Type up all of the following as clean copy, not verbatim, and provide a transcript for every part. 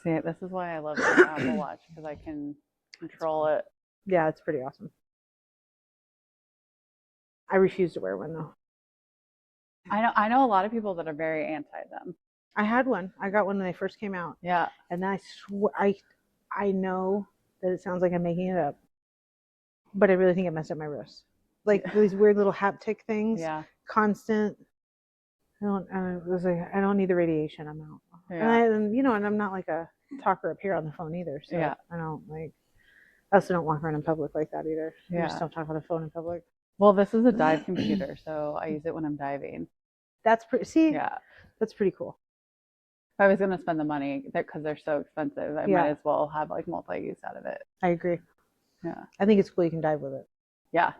See, this is why I love the Apple Watch, because I can control it. Yeah, it's pretty awesome. I refuse to wear one though. I know a lot of people that are very anti them. I had one. I got one when they first came out. Yeah. And then I know that it sounds like I'm making it up, but I really think it messed up my wrist. Like these weird little haptic things. Yeah. Constant. I don't need the radiation. I'm out. Yeah. And I'm not like a talker up here on the phone either. So yeah. I also don't walk around in public like that either. Yeah. I just don't talk on the phone in public. Well, this is a dive computer, so I use it when I'm diving. That's pretty. Yeah. That's pretty cool. If I was going to spend the money, because they're so expensive, I might as well have like multi-use out of it. I agree. Yeah. I think it's cool you can dive with it. Yeah.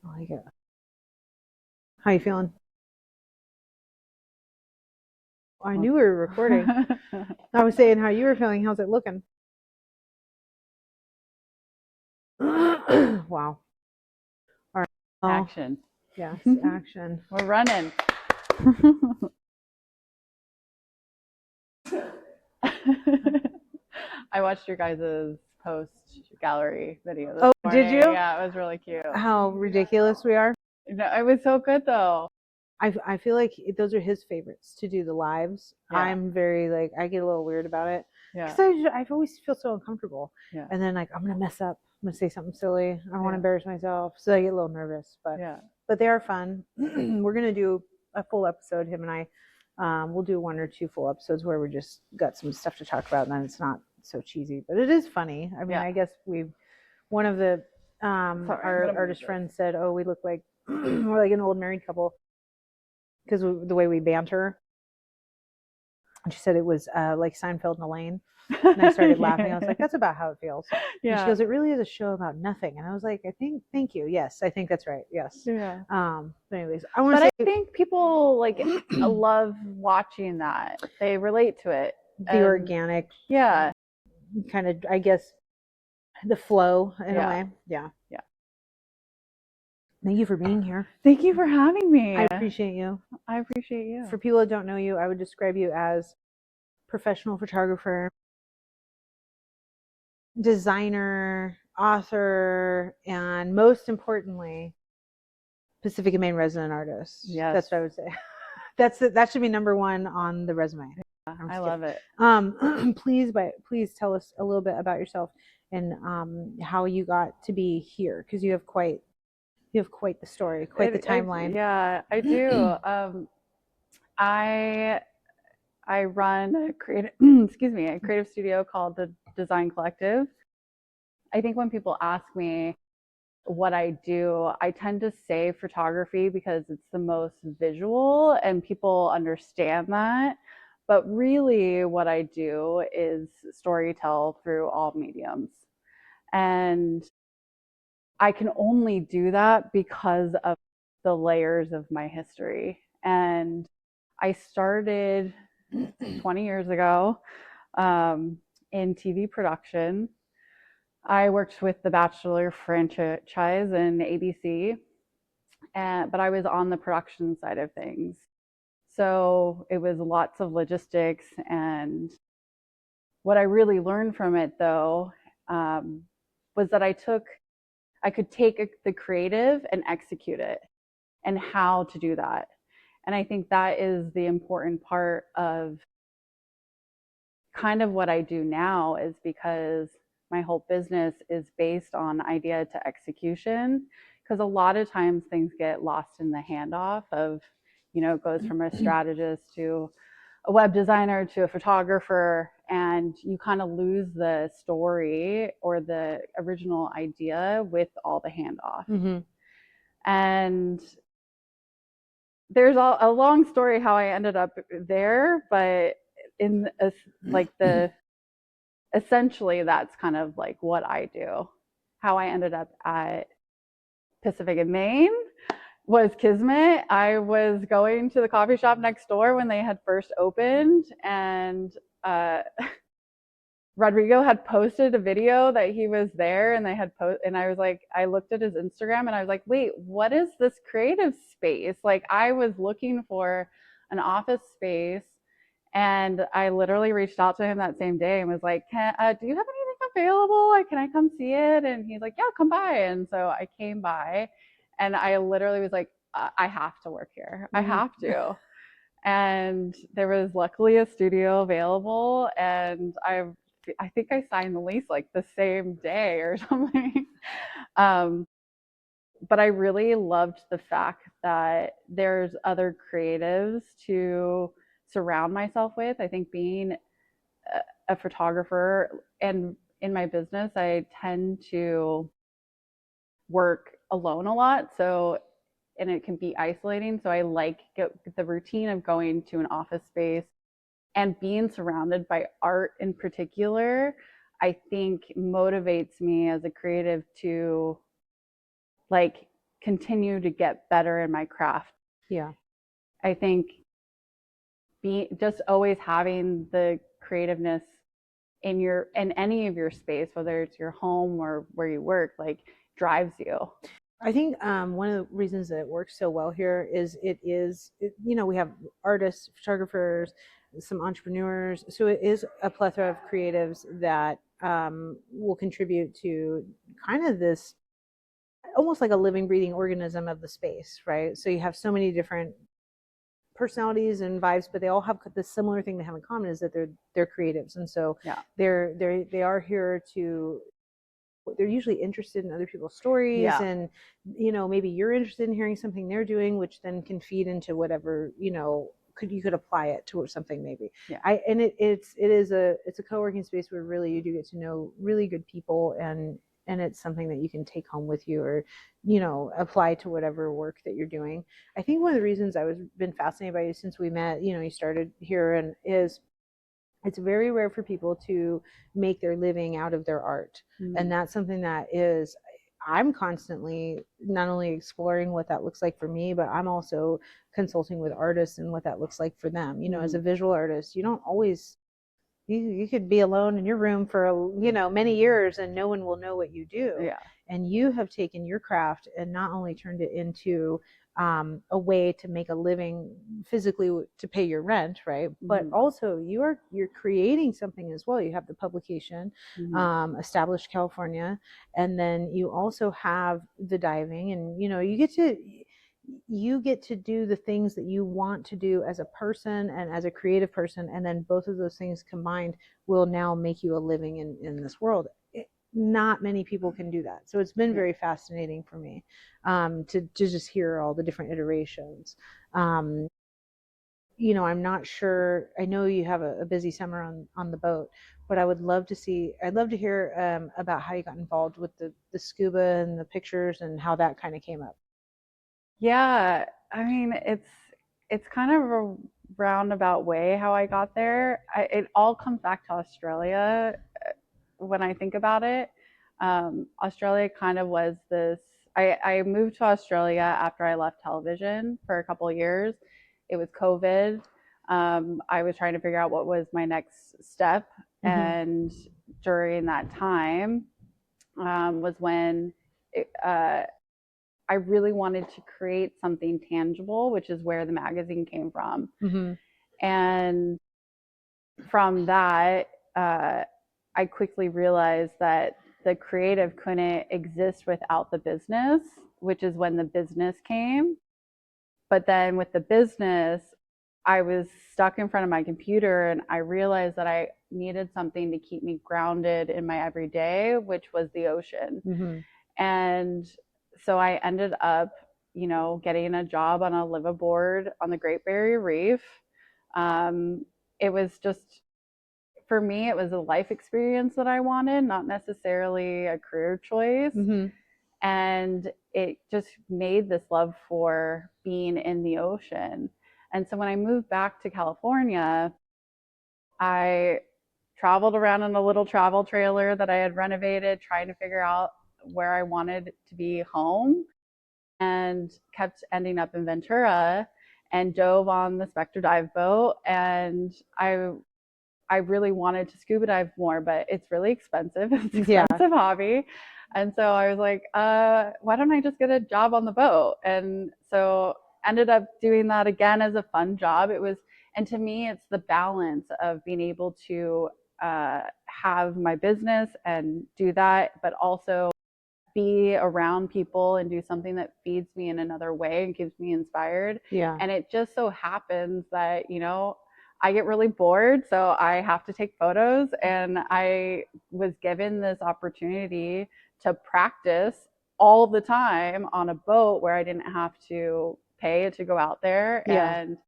I like it. How you feeling? I knew we were recording. I was saying how you were feeling. How's it looking? Wow. All right. Action. Yes, action. We're running. I watched your guys' post gallery video this morning. Did you? Yeah, it was really cute. How ridiculous we are. No, it was so good though. I feel like those are his favorites to do the lives. Yeah. I'm very I get a little weird about it. Yeah. Because I always feel so uncomfortable. Yeah. And then I'm gonna mess up. I'm gonna say something silly. I don't want to embarrass myself, so I get a little nervous. But they are fun. We're gonna do a full episode. Him and I, we'll do 1 or 2 full episodes where we just got some stuff to talk about, and then it's not so cheesy, but it is funny. I mean, I guess one of the our artist friends said, "Oh, we look like we're like an old married couple." Because the way we banter. And she said it was like Seinfeld and Elaine. And I started laughing. I was like, that's about how it feels. Yeah. And she goes, it really is a show about nothing. And I was like, thank you. Yes, I think that's right. Yes. Yeah. But anyways, I think people love watching that. They relate to it. The organic. Yeah. Kind of, I guess, the flow in a way. Yeah. Yeah. Thank you for being here. Thank you for having me. I appreciate you. I appreciate you. For people that don't know you, I would describe you as professional photographer, designer, author, and most importantly, Pacific and Maine resident artist. Yes. That's what I would say. That should be number 1 on the resume. Yeah, I love it. Please tell us a little bit about yourself and how you got to be here, because you have quite the story, quite the timeline. Yeah, I do. I run a creative studio called the Design Collective. I think when people ask me what I do, I tend to say photography because it's the most visual and people understand that. But really what I do is storytell through all mediums. And I can only do that because of the layers of my history. And I started 20 years ago in TV production. I worked with the Bachelor franchise in ABC, but I was on the production side of things. So it was lots of logistics. And what I really learned from it, though, was that I could take the creative and execute it, and how to do that. And I think that is the important part of kind of what I do now, is because my whole business is based on idea to execution. Because a lot of times things get lost in the handoff of, it goes from a strategist to a web designer to a photographer, and you kind of lose the story or the original idea with all the handoff. Mm-hmm. And there's a long story how I ended up there, but essentially that's kind of like what I do. How I ended up at Pacific and Maine was kismet. I was going to the coffee shop next door when they had first opened, and Rodrigo had posted a video that he was there, and and I was like, I looked at his Instagram and I was like, wait, what is this creative space? Like, I was looking for an office space, And I literally reached out to him that same day and was like, do you have anything available? Can I come see it? And he's like, yeah, come by. And so I came by, and I literally was like, I have to work here. I have to. And there was luckily a studio available, and I think I signed the lease like the same day or something. But I really loved the fact that there's other creatives to surround myself with. I think being a photographer, and in my business, I tend to work alone a lot. So, and it can be isolating. So I like the routine of going to an office space and being surrounded by art in particular. I think motivates me as a creative to like continue to get better in my craft. Yeah. I think just always having the creativeness in any of your space, whether it's your home or where you work, like drives you. I think one of the reasons that it works so well here is we have artists, photographers, some entrepreneurs. So it is a plethora of creatives that will contribute to kind of this almost like a living, breathing organism of the space, right? So you have so many different personalities and vibes, but they all have the similar thing they have in common is that they're creatives, and so they are here to. They're usually interested in other people's stories, and maybe you're interested in hearing something they're doing, which then can feed into whatever you could apply it to something maybe. It's a co-working space where really you do get to know really good people, and it's something that you can take home with you or apply to whatever work that you're doing. I think one of the reasons been fascinated by you since we met, you started here, and is it's very rare for people to make their living out of their art. And that's something that I'm constantly not only exploring what that looks like for me, but I'm also consulting with artists and what that looks like for them. As a visual artist, you don't always, you could be alone in your room for, many years and no one will know what you do. Yeah. And you have taken your craft and not only turned it into a way to make a living physically to pay your rent, right? But also you're creating something as well. You have the publication, Established California, and then you also have the diving, and you get to do the things that you want to do as a person and as a creative person, and then both of those things combined will now make you a living in this world. Not many people can do that. So it's been very fascinating for me to just hear all the different iterations. I'm not sure. I know you have a busy summer on the boat, but I'd love to hear about how you got involved with the scuba and the pictures and how that kind of came up. Yeah, I mean, it's kind of a roundabout way how I got there. It all comes back to Australia. When I think about it, Australia kind of was this. I moved to Australia after I left television for a couple of years. It was COVID. I was trying to figure out what was my next step, and during that time was when I really wanted to create something tangible, which is where the magazine came from. And from that, I quickly realized that the creative couldn't exist without the business, which is when the business came. But then with the business, I was stuck in front of my computer, and I realized that I needed something to keep me grounded in my everyday, which was the ocean. And so I ended up, getting a job on a liveaboard on the Great Barrier Reef. It was just, for me, it was a life experience that I wanted, not necessarily a career choice. And it just made this love for being in the ocean. And so when I moved back to California, I traveled around in a little travel trailer that I had renovated, trying to figure out where I wanted to be home, and kept ending up in Ventura and dove on the Spectre dive boat. And I really wanted to scuba dive more, but it's really expensive. It's an expensive hobby. And so I was like, why don't I just get a job on the boat? And so ended up doing that again as a fun job. And to me, it's the balance of being able to have my business and do that, but also be around people and do something that feeds me in another way and keeps me inspired. Yeah. And it just so happens that, I get really bored, so I have to take photos. And I was given this opportunity to practice all the time on a boat where I didn't have to pay to go out there and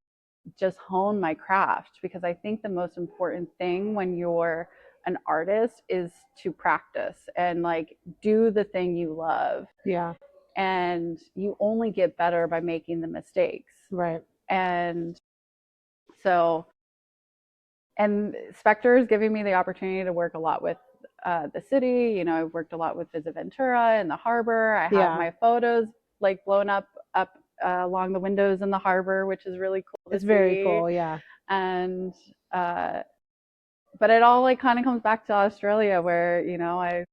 just hone my craft, because I think the most important thing when you're an artist is to practice and like do the thing you love. Yeah. And you only get better by making the mistakes. Right. And so, and Spectre is giving me the opportunity to work a lot with the city. I've worked a lot with Visit Ventura and the harbor. I have my photos like blown up along the windows in the harbor, which is really cool. It's very cool, yeah. And but it all like kind of comes back to Australia, where I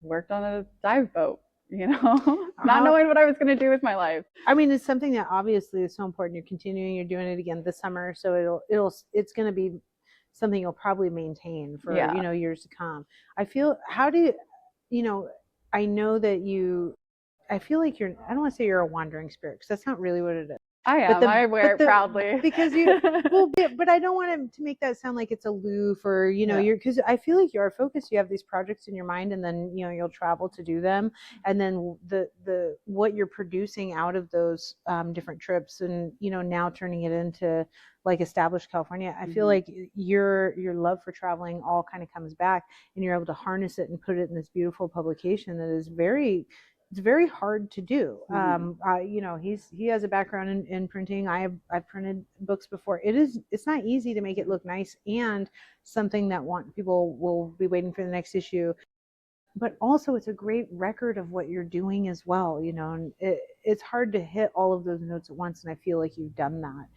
worked on a dive boat, not knowing what I was going to do with my life. I mean, it's something that obviously is so important. You're continuing, you're doing it again this summer, so it's going to be something you'll probably maintain for years to come. I feel, how do you, I know that I feel like I don't want to say you're a wandering spirit, because that's not really what it is. I am. I wear it proudly. Because but I don't want to make that sound like it's aloof or, you're, because I feel like you're focused. You have these projects in your mind, and then, you'll travel to do them. And then the what you're producing out of those different trips, and, now turning it into like established California, I feel like your love for traveling all kind of comes back, and you're able to harness it and put it in this beautiful publication that is it's very hard to do. He has a background in printing. I've printed books before. It's not easy to make it look nice and something that people will be waiting for the next issue. But also it's a great record of what you're doing as well, and it's hard to hit all of those notes at once. And I feel like you've done that.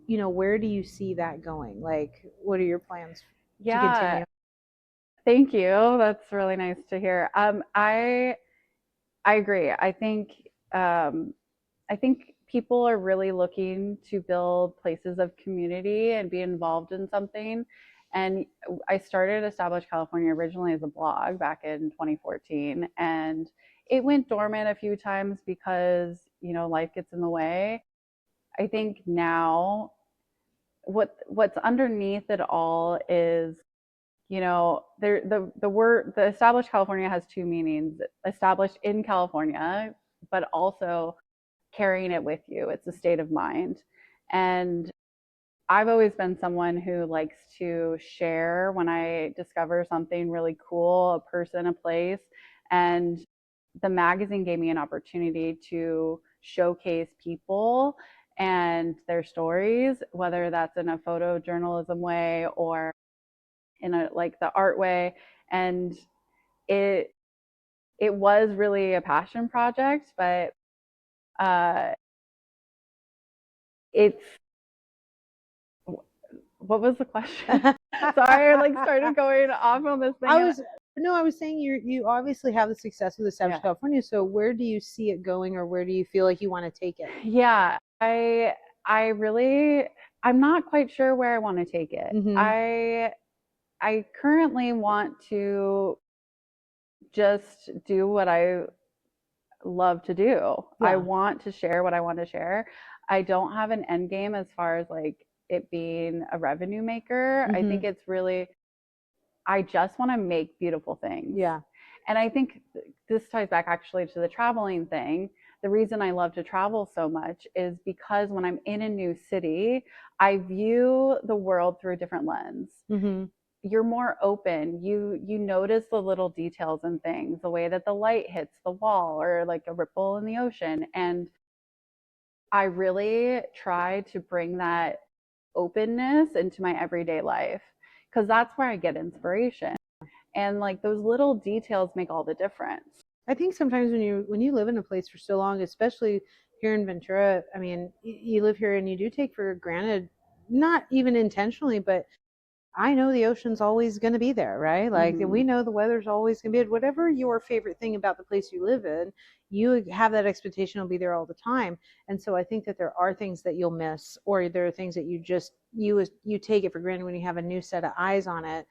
Where do you see that going? Like, what are your plans to continue? Thank you. That's really nice to hear. I agree. I think people are really looking to build places of community and be involved in something. And I started Established California originally as a blog back in 2014, and it went dormant a few times because, life gets in the way. I think now what's underneath it all is, the Established California has two meanings: established in California, but also carrying it with you. It's a state of mind. And I've always been someone who likes to share when I discover something really cool, a person, a place. And the magazine gave me an opportunity to showcase people and their stories, whether that's in a photojournalism way or in the art way. And it was really a passion project, but what was the question? Sorry, I started going off on this thing. I was saying you obviously have the success with Established California. So where do you see it going, or where do you feel like you want to take it? Yeah, I'm not quite sure where I want to take it. Mm-hmm. I currently want to just do what I love to do. Yeah. I want to share what I want to share. I don't have an end game as far as it being a revenue maker. Mm-hmm. I think it's really, I just want to make beautiful things. Yeah. And I think this ties back actually to the traveling thing. The reason I love to travel so much is because when I'm in a new city, I view the world through a different lens. Mm-hmm. You're more open. You notice the little details and things, the way that the light hits the wall or like a ripple in the ocean. And I really try to bring that openness into my everyday life, because that's where I get inspiration. And those little details make all the difference. I think sometimes when you live in a place for so long, especially here in Ventura, I mean, you live here and you do take for granted, not even intentionally, but I know the ocean's always going to be there, right? Like, Mm-hmm. we know the weather's always going to be, whatever your favorite thing about the place you live in, you have that expectation it'll be there all the time. And so I think that there are things that you'll miss, or there are things that you take it for granted when you have a new set of eyes on it.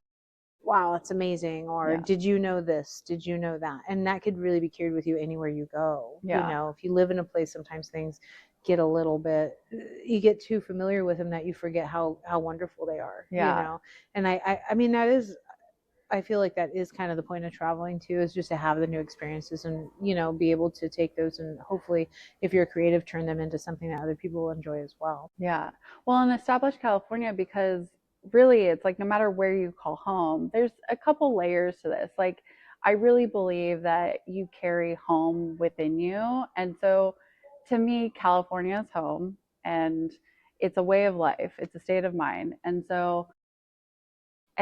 Wow, it's amazing. Or did you know this? Did you know that? And that could really be carried with you anywhere you go. If you live in a place, sometimes things get a little bit, you get too familiar with them that you forget how wonderful they are. And I mean, I feel like that is kind of the point of traveling too, is just to have the new experiences and be able to take those and hopefully, if you're creative, turn them into something that other people will enjoy as well. Well, and establish California, because really it's like no matter where you call home, there's a couple layers to this. Like, I really believe that you carry home within you. And so to me, California is home, and it's a way of life, it's a state of mind. And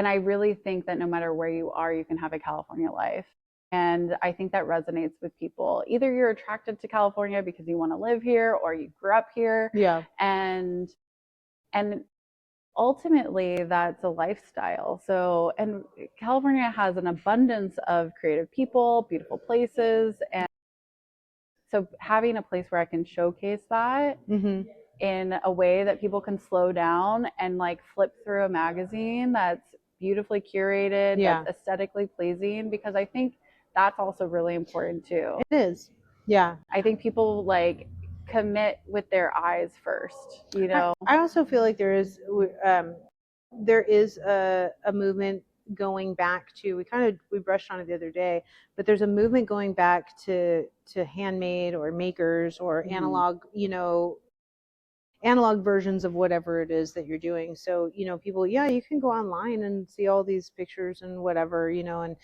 I really think that no matter where you are, you can have a California life. And I think that resonates with people. Either you're attracted to California because you want to live here, or you grew up here. And ultimately that's a lifestyle. So, and California has an abundance of creative people, beautiful places. And so having a place where I can showcase that in a way that people can slow down and like flip through a magazine that's beautifully curated, that's aesthetically pleasing, because I think that's also really important too. It is. Yeah. I think people like commit with their eyes first, I also feel like there is a movement going back to, we brushed on it the other day, but there's a movement going back to handmade or makers or analog versions of whatever it is that you're doing. So, people, you can go online and see all these pictures and whatever, and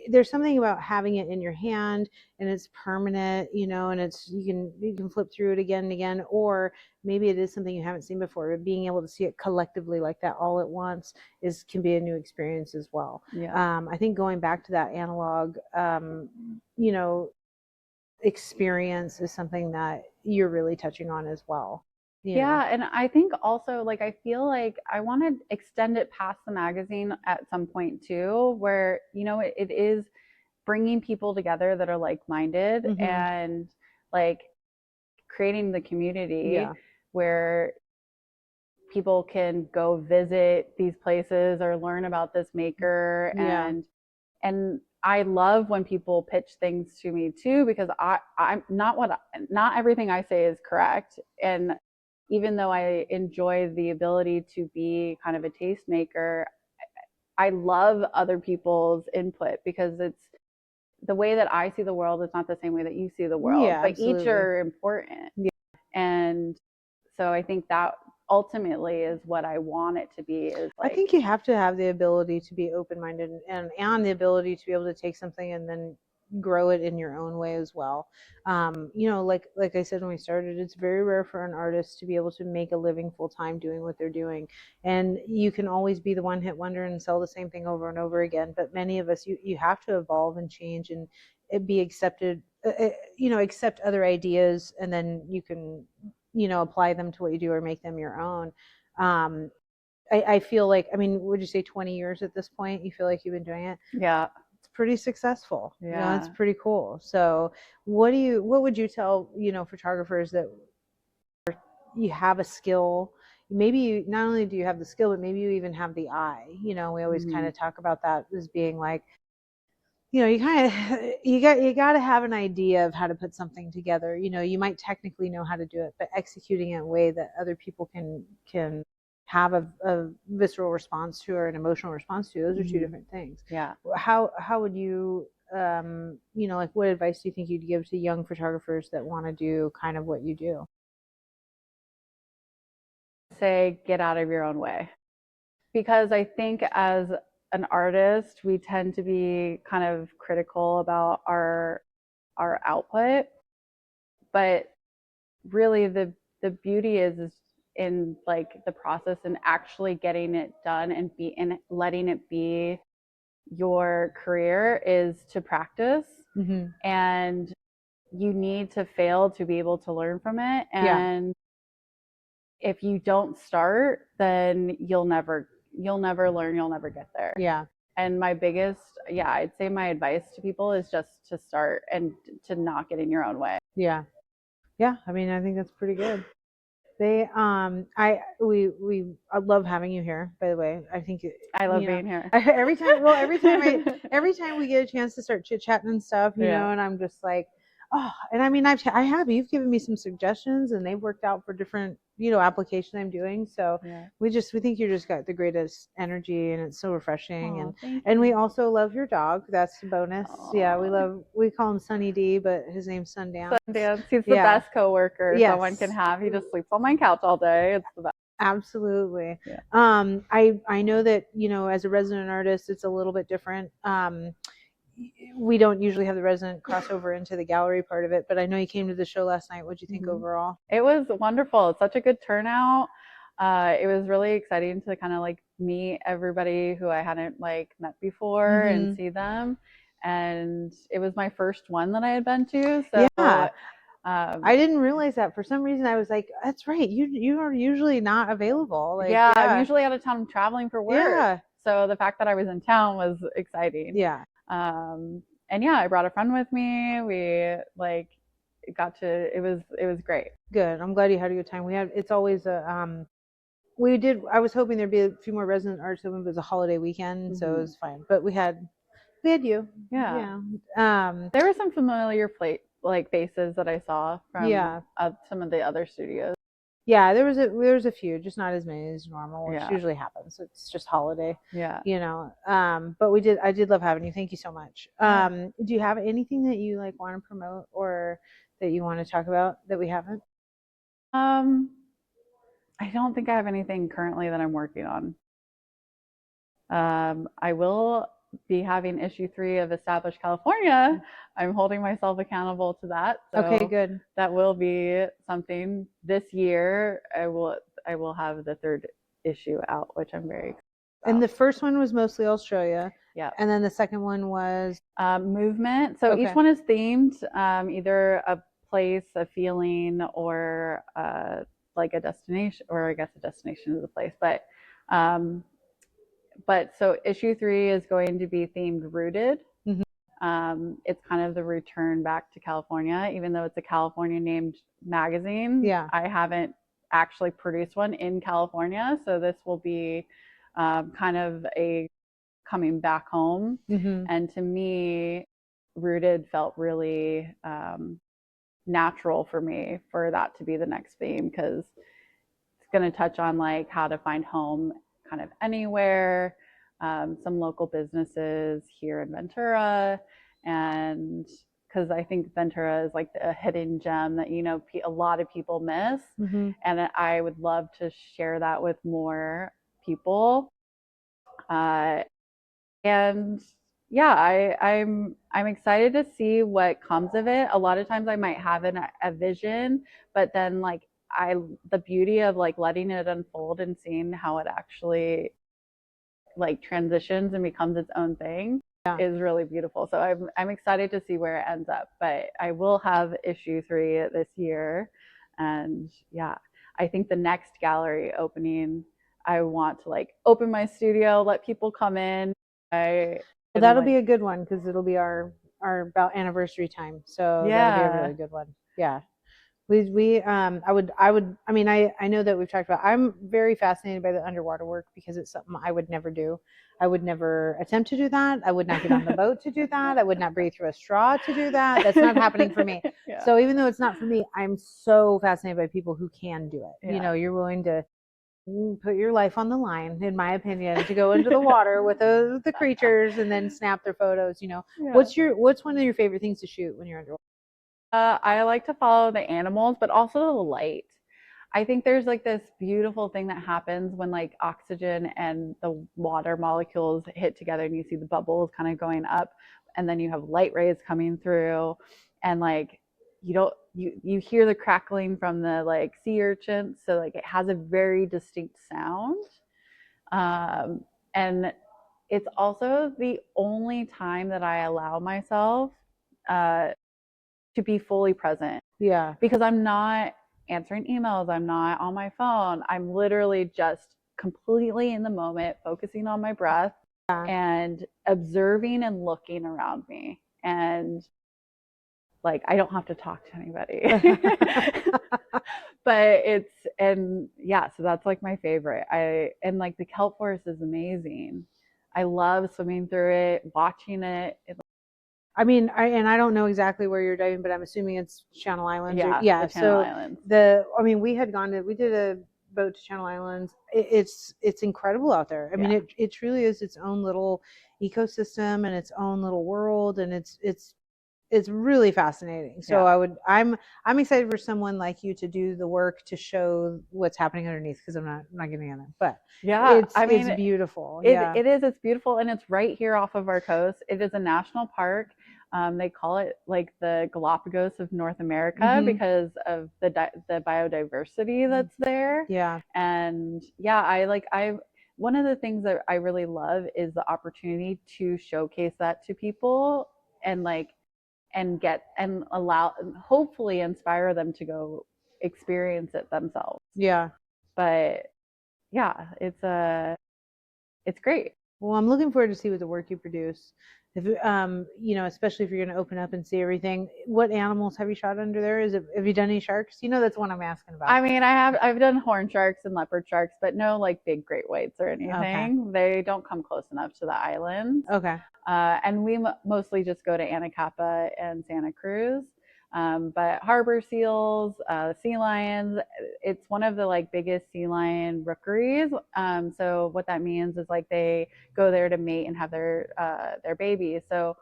there's something about having it in your hand and it's permanent, and it's, you can flip through it again and again, or maybe it is something you haven't seen before, but being able to see it collectively like that all at once can be a new experience as well. I think going back to that analog, experience is something that you're really touching on as well. And I think also, like, I feel like I want to extend it past the magazine at some point too, where it is bringing people together that are like-minded and like creating the community where people can go visit these places or learn about this maker. And I love when people pitch things to me too, because I'm not everything I say is correct. And even though I enjoy the ability to be kind of a tastemaker, I love other people's input, because it's the way that I see the world is not the same way that you see the world, but absolutely. Each are important. And so I think that ultimately is what I want it to be. Is like, I think you have to have the ability to be open-minded and the ability to be able to take something and then grow it in your own way as well. Like I said when we started, it's very rare for an artist to be able to make a living full-time doing what they're doing, and you can always be the one-hit wonder and sell the same thing over and over again. But many of us, you have to evolve and change and be accepted, accept other ideas, and then you can apply them to what you do or make them your own. I feel like, would you say 20 years at this point? You feel like you've been doing it? Yeah. It's pretty successful. It's pretty cool. So what would you tell, photographers that you have a skill? Maybe not only do you have the skill, but maybe you even have the eye. We always kind of talk about that as being like, you got to have an idea of how to put something together. You might technically know how to do it, but executing it in a way that other people can have a visceral response to or an emotional response to, those are two different things. How would you like, what advice do you think you'd give to young photographers that want to do kind of what you do? Say, get out of your own way, because I think as an artist, we tend to be kind of critical about our output, but really the beauty is in like the process and actually getting it done and letting it be your career is to practice. And you need to fail to be able to learn from it. And if you don't start, then you'll never you'll never learn, you'll never get there. Yeah. And my biggest, I'd say my advice to people is just to start and to not get in your own way. Yeah. Yeah. I mean, I think that's pretty good. I love having you here, by the way. I think I love being here. Every time we get a chance to start chit chatting and stuff, you know, and I'm just like, oh, and I mean, you've given me some suggestions and they've worked out for different, application I'm doing. So we think you just got the greatest energy and it's so refreshing. And we also love your dog. That's a bonus. Aww. Yeah. We call him Sunny D, but his name's Sundance. He's the best coworker someone can have. He just sleeps on my couch all day. It's the best. Absolutely. Yeah. I know that, as a resident artist, it's a little bit different. We don't usually have the resident crossover into the gallery part of it, but I know you came to the show last night. What did you think overall? It was wonderful. It's such a good turnout. It was really exciting to kind of like meet everybody who I hadn't like met before and see them. And it was my first one that I had been to. So yeah. I didn't realize that. For some reason I was like, that's right, you are usually not available. Like, I'm usually out of town traveling for work. Yeah. So the fact that I was in town was exciting. Yeah. And I brought a friend with me. We like it was great. Good. I'm glad you had a good time. It's always I was hoping there'd be a few more resident artists open, but it was a holiday weekend, so it was fine. But we had you. Yeah. There were some familiar faces that I saw from some of the other studios. Yeah, there was a few, just not as many as normal, which usually happens. It's just holiday. Yeah. But I did love having you. Thank you so much. Do you have anything that you like want to promote or that you want to talk about that we haven't? I don't think I have anything currently that I'm working on. I will be having issue 3 of Established California. I'm holding myself accountable to that. So okay, good. That will be something this year. I will have the 3rd issue out, which I'm very excited about. And the first one was mostly Australia. Yeah. And then the second one was movement. So each one is themed, either a place, a feeling, or like a destination, or I guess a destination is a place. But so issue 3 is going to be themed rooted. It's kind of the return back to California, even though it's a California named magazine. Yeah. I haven't actually produced one in California. So this will be kind of a coming back home. And to me, rooted felt really natural for me for that to be the next theme, because it's going to touch on like how to find home kind of anywhere, some local businesses here in Ventura, and because I think Ventura is like a hidden gem that a lot of people miss, and I would love to share that with more people. I'm excited to see what comes of it. A lot of times I might have a vision, but then like the beauty of like letting it unfold and seeing how it actually like transitions and becomes its own thing is really beautiful. So I'm excited to see where it ends up. But I will have issue 3 this year, and I think the next gallery opening, I want to like open my studio, let people come in. That'll be a good one because it'll be our about anniversary time. So that'll be a really good one. Yeah. I know that we've talked about, I'm very fascinated by the underwater work because it's something I would never do. I would never attempt to do that. I would not get on the boat to do that. I would not breathe through a straw to do that. That's not happening for me. So even though it's not for me, I'm so fascinated by people who can do it. You're willing to put your life on the line, in my opinion, to go into the water with the creatures and then snap their photos. What's one of your favorite things to shoot when you're underwater? I like to follow the animals, but also the light. I think there's like this beautiful thing that happens when like oxygen and the water molecules hit together and you see the bubbles kind of going up, and then you have light rays coming through, and like you hear the crackling from the like sea urchins, so like it has a very distinct sound, and it's also the only time that I allow myself to be fully present. Yeah. Because I'm not answering emails, I'm not on my phone, I'm literally just completely in the moment, focusing on my breath and observing and looking around me. And like, I don't have to talk to anybody. But so that's like my favorite. And like the kelp forest is amazing. I love swimming through it, watching it. I mean, I don't know exactly where you're diving, but I'm assuming it's Channel Islands. Yeah. The Channel Islands. We did a boat to Channel Islands. It's incredible out there. I mean, it truly is its own little ecosystem and its own little world, and it's really fascinating. So I'm excited for someone like you to do the work to show what's happening underneath, because I'm not getting in it. But it's beautiful. It is. It's beautiful, and it's right here off of our coast. It is a national park. They call it like the Galapagos of North America because of the biodiversity that's there. Yeah. And one of the things that I really love is the opportunity to showcase that to people and hopefully inspire them to go experience it themselves. Yeah. But yeah, it's great. Well, I'm looking forward to see what the work you produce. If especially if you're going to open up and see everything. What animals have you shot under there? Have you done any sharks? That's what I'm asking about. I mean, I've done horn sharks and leopard sharks, but no like big great whites or anything. Okay. They don't come close enough to the islands. Okay. And we mostly just go to Anacapa and Santa Cruz. But harbor seals, sea lions, it's one of the like biggest sea lion rookeries. So what that means is like they go there to mate and have their babies. So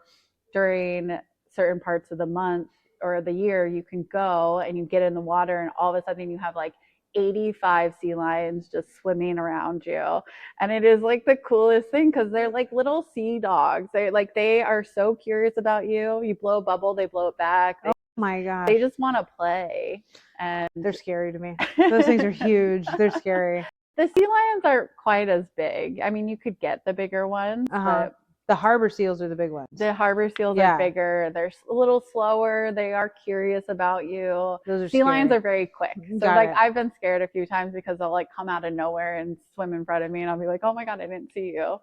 during certain parts of the month or the year, you can go and you get in the water and all of a sudden you have like 85 sea lions just swimming around you. And it is like the coolest thing because they're like little sea dogs. They are so curious about you. You blow a bubble, they blow it back. Oh my gosh. They just want to play. And they're scary to me. Those things are huge. They're scary. The sea lions aren't quite as big. I mean, you could get the bigger ones, but the harbor seals are the big ones. The harbor seals are bigger. They're a little slower. They are curious about you. Those are sea lions are very quick. So Got it. I've been scared a few times because they'll like come out of nowhere and swim in front of me, and I'll be like, oh my God, I didn't see you.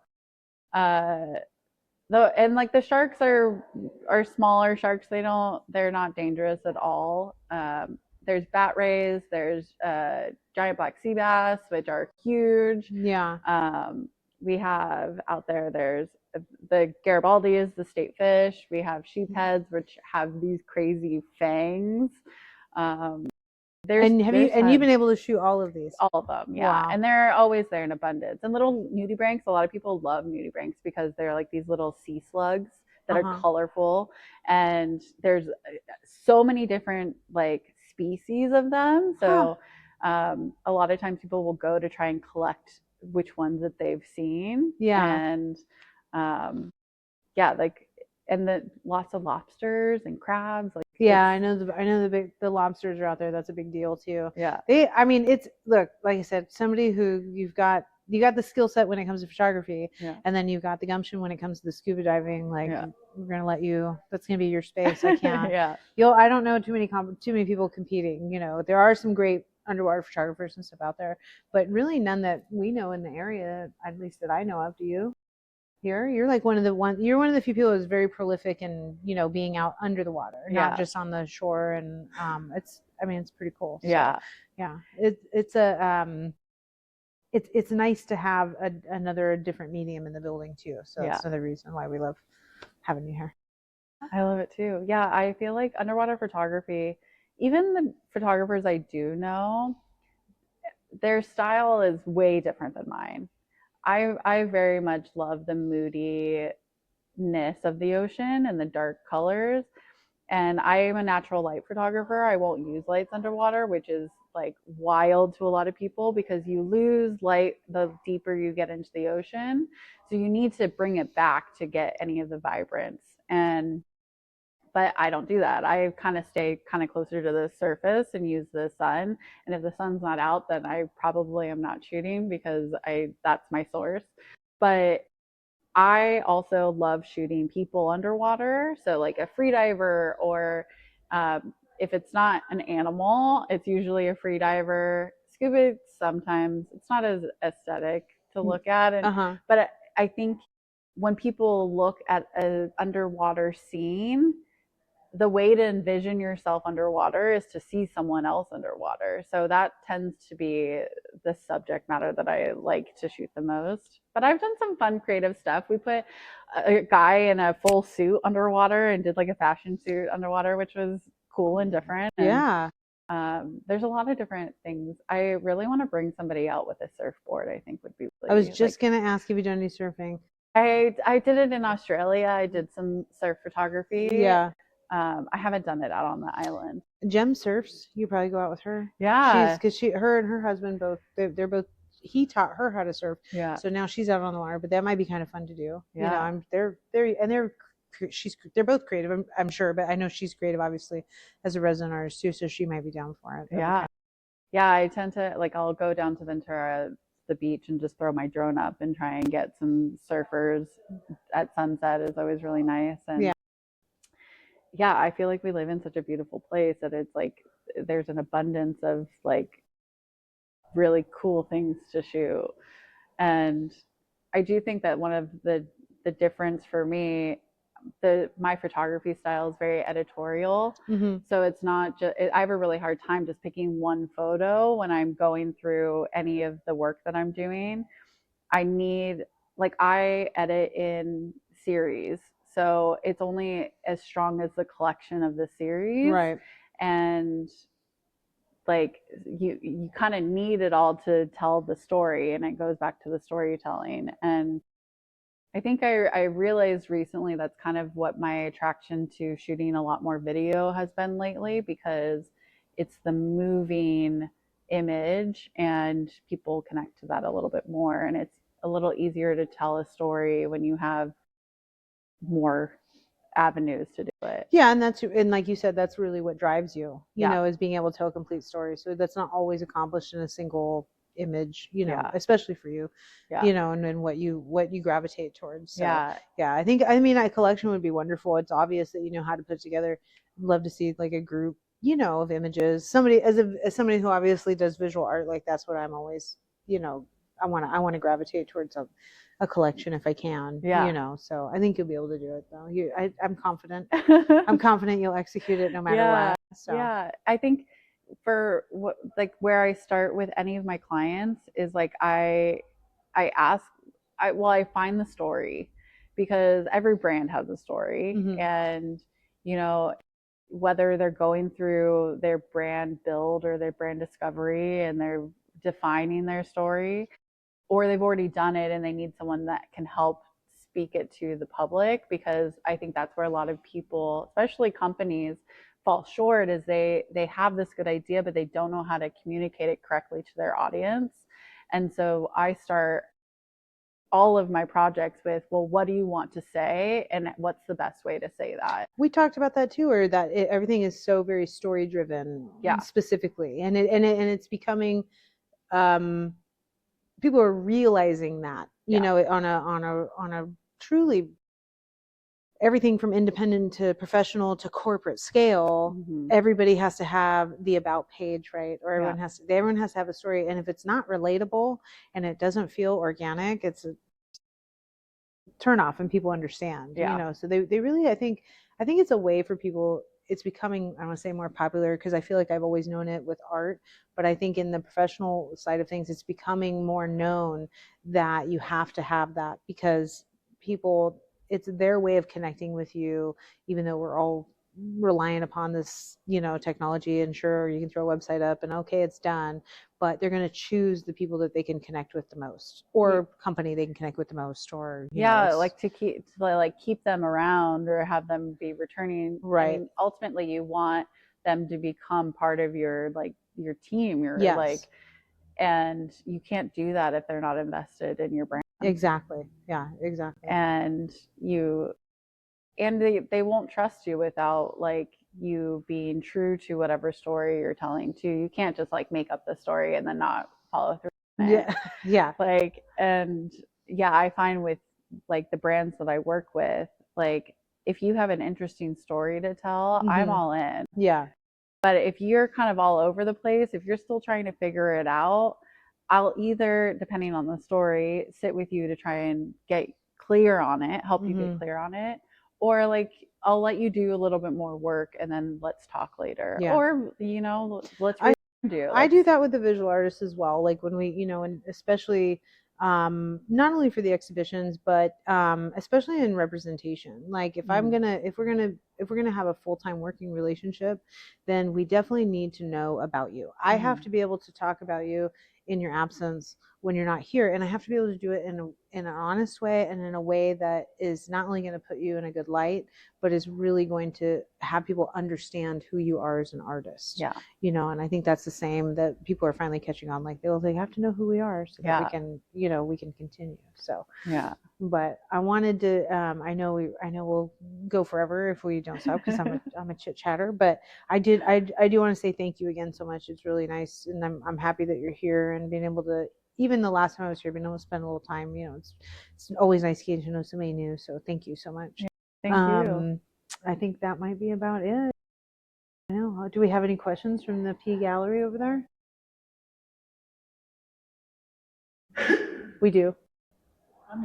And like the sharks are smaller sharks. They're not dangerous at all. There's bat rays. There's giant black sea bass, which are huge. Yeah. We have out there's the Garibaldi is the state fish. We have sheepheads, which have these crazy fangs. You've been able to shoot all of these? All of them, yeah. Wow. And they're always there in abundance. And little nudibranchs, a lot of people love nudibranchs because they're like these little sea slugs that are colorful. And there's so many different like species of them. So a lot of times people will go to try and collect which ones that they've seen. Yeah. And lots of lobsters and crabs. Like I know the lobsters are out there. That's a big deal too. Yeah. Look, like I said, somebody who you got the skill set when it comes to photography, and then you've got the gumption when it comes to the scuba diving. Like we're gonna let you. That's gonna be your space. I can't. I don't know too many people competing. There are some great underwater photographers and stuff out there, but really none that we know in the area, at least that I know of. Do you? You're like one of the few people who's very prolific in being out under the water, not just on the shore. And it's pretty cool. So, it's nice to have another different medium in the building too. So that's another reason why we love having you here. I love it too. Yeah, I feel like underwater photography, even the photographers I do know, their style is way different than mine. I very much love the moodiness of the ocean and the dark colors. And I am a natural light photographer. I won't use lights underwater, which is like wild to a lot of people because you lose light the deeper you get into the ocean. So you need to bring it back to get any of the vibrance. But I don't do that. I kind of stay kind of closer to the surface and use the sun. And if the sun's not out, then I probably am not shooting because that's my source. But I also love shooting people underwater. So like a free diver, or if it's not an animal, it's usually a free diver, scuba, sometimes it's not as aesthetic to look at, and but I think when people look at an underwater scene, the way to envision yourself underwater is to see someone else underwater. So that tends to be the subject matter that I like to shoot the most. But I've done some fun creative stuff. We put a guy in a full suit underwater and did like a fashion suit underwater, which was cool and different. Yeah. And there's a lot of different things. I really want to bring somebody out with a surfboard. I think would be really, I was just gonna ask if you've done any surfing. I did it in Australia. I did some surf photography. Yeah. I haven't done it out on the island. Jem surfs. You probably go out with her. Yeah. Her and her husband both, they're both, he taught her how to surf. Yeah. So now she's out on the water, but that might be kind of fun to do. Yeah. You know, they're both creative, I'm sure, but I know she's creative, obviously, as a resident artist too. So she might be down for it. Yeah. Yeah. I tend to I'll go down to Ventura, the beach, and just throw my drone up and try and get some surfers at sunset is always really nice. And yeah, I feel like we live in such a beautiful place that it's like there's an abundance of like really cool things to shoot. And I do think that one of the difference for me, my photography style is very editorial. So it's not just, I have a really hard time just picking one photo when I'm going through any of the work that I'm doing. I need, I edit in series. So it's only as strong as the collection of the series. Right. And you kind of need it all to tell the story, and it goes back to the storytelling. And I think I realized recently that's kind of what my attraction to shooting a lot more video has been lately, because it's the moving image and people connect to that a little bit more, and it's a little easier to tell a story when you have more avenues to do it. Yeah, and like you said, that's really what drives you, you know, is being able to tell a complete story. So that's not always accomplished in a single image, you know, especially for you, you know, and then what you gravitate towards. So, I think, a collection would be wonderful. It's obvious that you know how to put together. I'd love to see like a group, you know, of images. Somebody as somebody who obviously does visual art, like that's what I'm always, you know, I want to gravitate towards a collection if I can, you know. So I think you'll be able to do it though. I'm confident. I'm confident you'll execute it no matter what. So I think for where I start with any of my clients is I find the story, because every brand has a story. And you know, whether they're going through their brand build or their brand discovery and they're defining their story, or they've already done it and they need someone that can help speak it to the public, because I think that's where a lot of people, especially companies, fall short, is they have this good idea, but they don't know how to communicate it correctly to their audience. And so I start all of my projects with, well, what do you want to say, and what's the best way to say that? We talked about that too, or that everything is so very story driven, specifically, and it's becoming, people are realizing that, you know, on a truly everything from independent to professional to corporate scale, everybody has to have the about page, right? Or everyone has to have a story. And if it's not relatable and it doesn't feel organic, it's a turn off, and people understand, you know. So they really, I think it's a way for people. It's becoming, I want to say, more popular, because I feel like I've always known it with art, but I think in the professional side of things, it's becoming more known that you have to have that, because people, it's their way of connecting with you, even though we're all relying upon this, you know, technology. And sure, you can throw a website up and okay, it's done, but they're going to choose the people that they can connect with the most, or company they can connect with the most, or you know, to keep them around or have them be returning. Right. I mean, ultimately, you want them to become part of your team. And you can't do that if they're not invested in your brand. Exactly. Yeah, exactly. And they won't trust you without you being true to whatever story you're telling too. You can't just make up the story and then not follow through on it. Yeah. I find with the brands that I work with, if you have an interesting story to tell, I'm all in. Yeah. But if you're kind of all over the place, if you're still trying to figure it out, I'll either, depending on the story, sit with you to try and get clear on it, help you get clear on it, or like I'll let you do a little bit more work and then let's talk later. Yeah. Or, let's I do that with the visual artists as well. Like when we, and especially not only for the exhibitions, but especially in representation. Like if we're gonna have a full-time working relationship, then we definitely need to know about you. I have to be able to talk about you in your absence when you're not here, and I have to be able to do it in an honest way and in a way that is not only going to put you in a good light, but is really going to have people understand who you are as an artist. Yeah. And I think that's the same that people are finally catching on. Like they have to know who we are so that we can, we can continue. So yeah. But I wanted to. I know we'll go forever if we don't stop because I'm a chit chatter. But I do want to say thank you again so much. It's really nice, and I'm happy that you're here and being able to. Even the last time I was here, being able to spend a little time. It's always nice getting to know somebody new. So thank you so much. Yeah, thank you. I think that might be about it. Do we have any questions from the P Gallery over there? We do. I've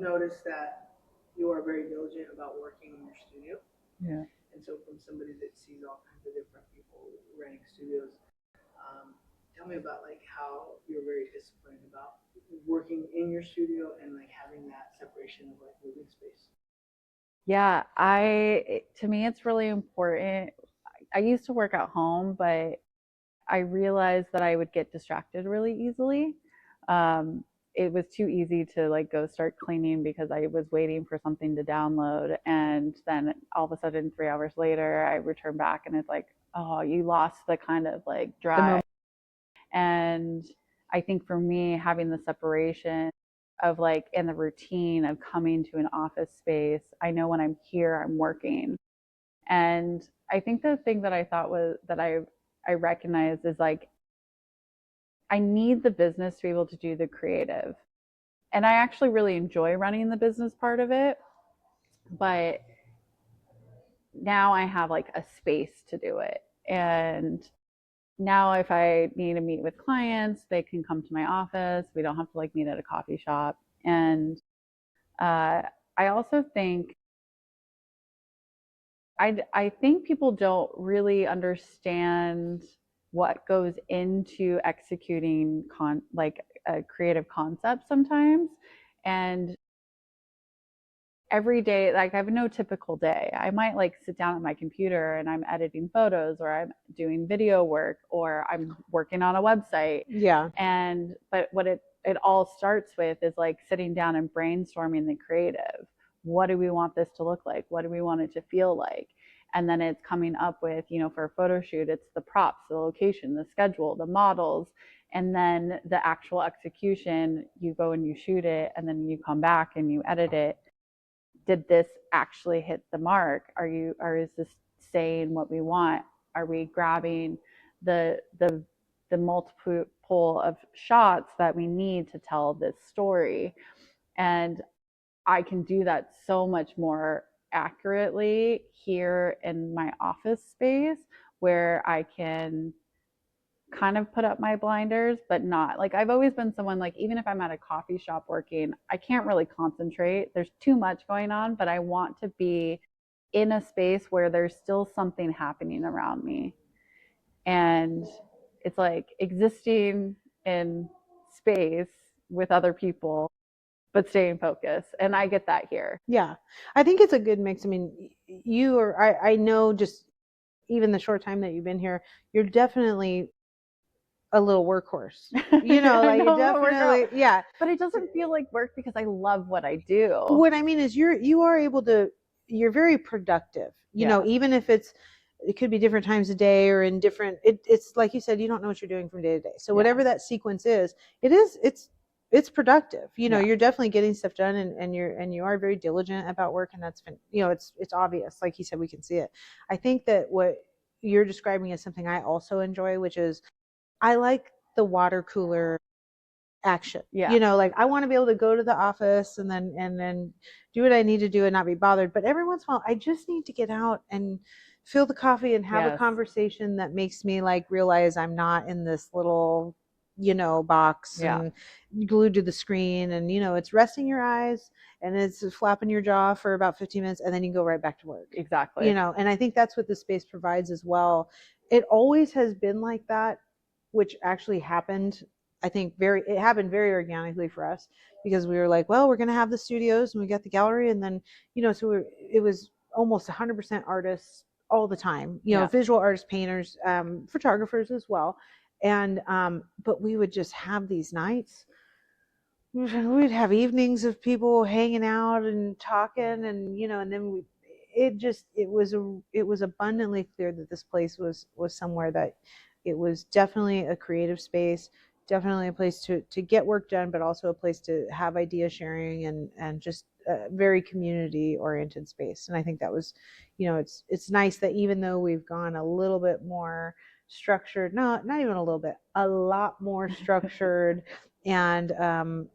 noticed that you are very diligent about working in your studio. Yeah. And so from somebody that sees all kinds of different people running studios, tell me about like how you're very disciplined about working in your studio and like having that separation of like living space. Yeah, to me it's really important. I used to work at home, but I realized that I would get distracted really easily. It was too easy to like go start cleaning because I was waiting for something to download, and then all of a sudden 3 hours later I return back and it's like, oh, you lost the kind of like drive. And I think for me, having the separation of like in the routine of coming to an office space, I know when I'm here I'm working. And I think the thing that I thought was that I recognized is like I need the business to be able to do the creative. And I actually really enjoy running the business part of it. But now I have like a space to do it. And now if I need to meet with clients, they can come to my office. We don't have to like meet at a coffee shop. And I also think I think people don't really understand what goes into executing like a creative concept sometimes. And every day, like I have no typical day. I might like sit down at my computer and I'm editing photos, or I'm doing video work, or I'm working on a website. Yeah. But what it all starts with is like sitting down and brainstorming the creative. What do we want this to look like? What do we want it to feel like? And then it's coming up with, for a photo shoot, it's the props, the location, the schedule, the models, and then the actual execution. You go and you shoot it, and then you come back and you edit it. Did this actually hit the mark? Or is this saying what we want? Are we grabbing the multiple of shots that we need to tell this story? And I can do that so much more accurately here in my office space, where I can kind of put up my blinders, but not like I've always been someone like, even if I'm at a coffee shop working, I can't really concentrate. There's too much going on, but I want to be in a space where there's still something happening around me. And it's like existing in space with other people, but staying focused. And I get that here. Yeah. I think it's a good mix. I mean, I know just even the short time that you've been here, you're definitely a little workhorse. Definitely, yeah. But it doesn't feel like work because I love what I do. What I mean is you're very productive. Even if it could be different times of day or in different it's like you said, you don't know what you're doing from day to day. So whatever that sequence is, it's productive. You're definitely getting stuff done, and you are very diligent about work, and that's been, it's obvious. Like you said, we can see it. I think that what you're describing is something I also enjoy, which is I like the water cooler action. Yeah. You know, like I want to be able to go to the office and then do what I need to do and not be bothered. But every once in a while, I just need to get out and feel the coffee and have a conversation that makes me like realize I'm not in this little, you know, box and glued to the screen. And, you know, it's resting your eyes and it's flapping your jaw for about 15 minutes and then you can go right back to work. Exactly. You know, and I think that's what the space provides as well. It always has been like that, which actually happened. I think it happened very organically for us because we were like, well, we're going to have the studios and we got the gallery. And then, you know, so it was almost 100% artists all the time, you know, visual artists, painters, photographers as well. And, but we would just have these nights. We'd have evenings of people hanging out and talking and, you know, and then it was abundantly clear that this place was somewhere that it was definitely a creative space, definitely a place to get work done, but also a place to have idea sharing and just a very community oriented space. And I think that was, you know, it's nice that even though we've gone a little bit more structured, not even a little bit, a lot more structured and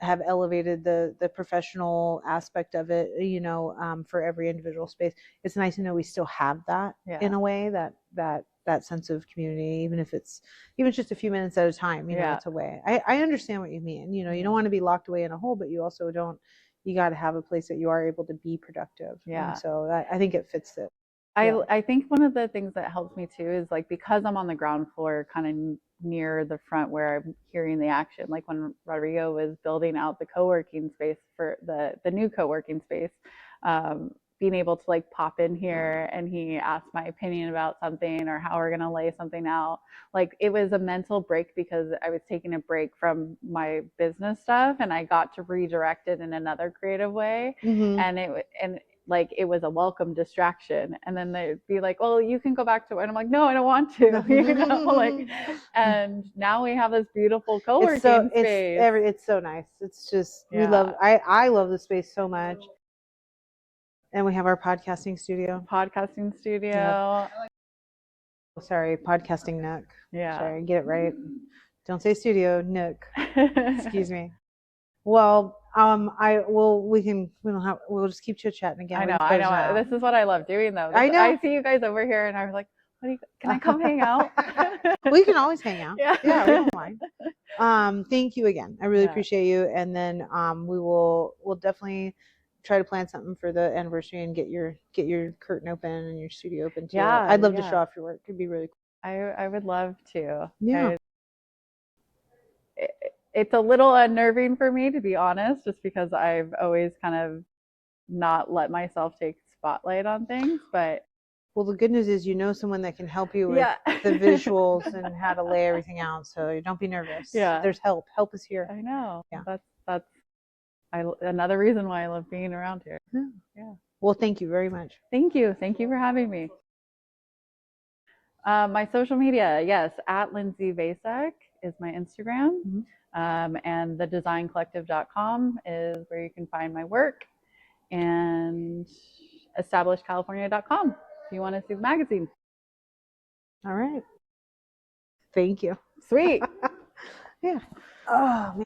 have elevated the professional aspect of it, you know, for every individual space. It's nice to know we still have that in a way, that sense of community, even if it's just a few minutes at a time, you know, it's a way. I understand what you mean. You know, you don't want to be locked away in a hole, but you also you got to have a place that you are able to be productive. Yeah. And so I think it fits it. I think one of the things that helps me too is like, because I'm on the ground floor, kind of near the front where I'm hearing the action, like when Rodrigo was building out the co-working space for the new co-working space, being able to like pop in here and he asked my opinion about something or how we're going to lay something out. Like it was a mental break because I was taking a break from my business stuff and I got to redirect it in another creative way. And like it was a welcome distraction. And then they'd be like, well, you can go back to it. And I'm like, no, I don't want to, you know, like, and now we have this beautiful co-working space. It's so nice. It's just, I love the space so much. And we have our podcasting studio. Yep. Sorry, podcasting nook. Yeah. Sorry, get it right. Don't say studio, nook. Excuse me. Well, we'll just keep chit chatting again. I know. This is what I love doing though. I see you guys over here and I was like, can I come hang out? We can always hang out. Yeah, we don't mind. Thank you again. I really appreciate you. And then we'll definitely try to plan something for the anniversary and get your curtain open and your studio open too. Yeah, I'd love to show off your work. It'd be really cool. I would love to. Yeah. It's a little unnerving for me, to be honest, just because I've always kind of not let myself take spotlight on things. But well, the good news is you know someone that can help you with the visuals and how to lay everything out. So don't be nervous. Yeah, there's help. Help is here. I know. Yeah, that's another reason why I love being around here. Yeah. Well, thank you very much. Thank you for having me. My social media, yes, at Lindsay Vacek is my Instagram. Mm-hmm. And thedesigncollective.com is where you can find my work, and establishedcalifornia.com if you want to see the magazine. All right. Thank you. Sweet. Yeah. Oh, man.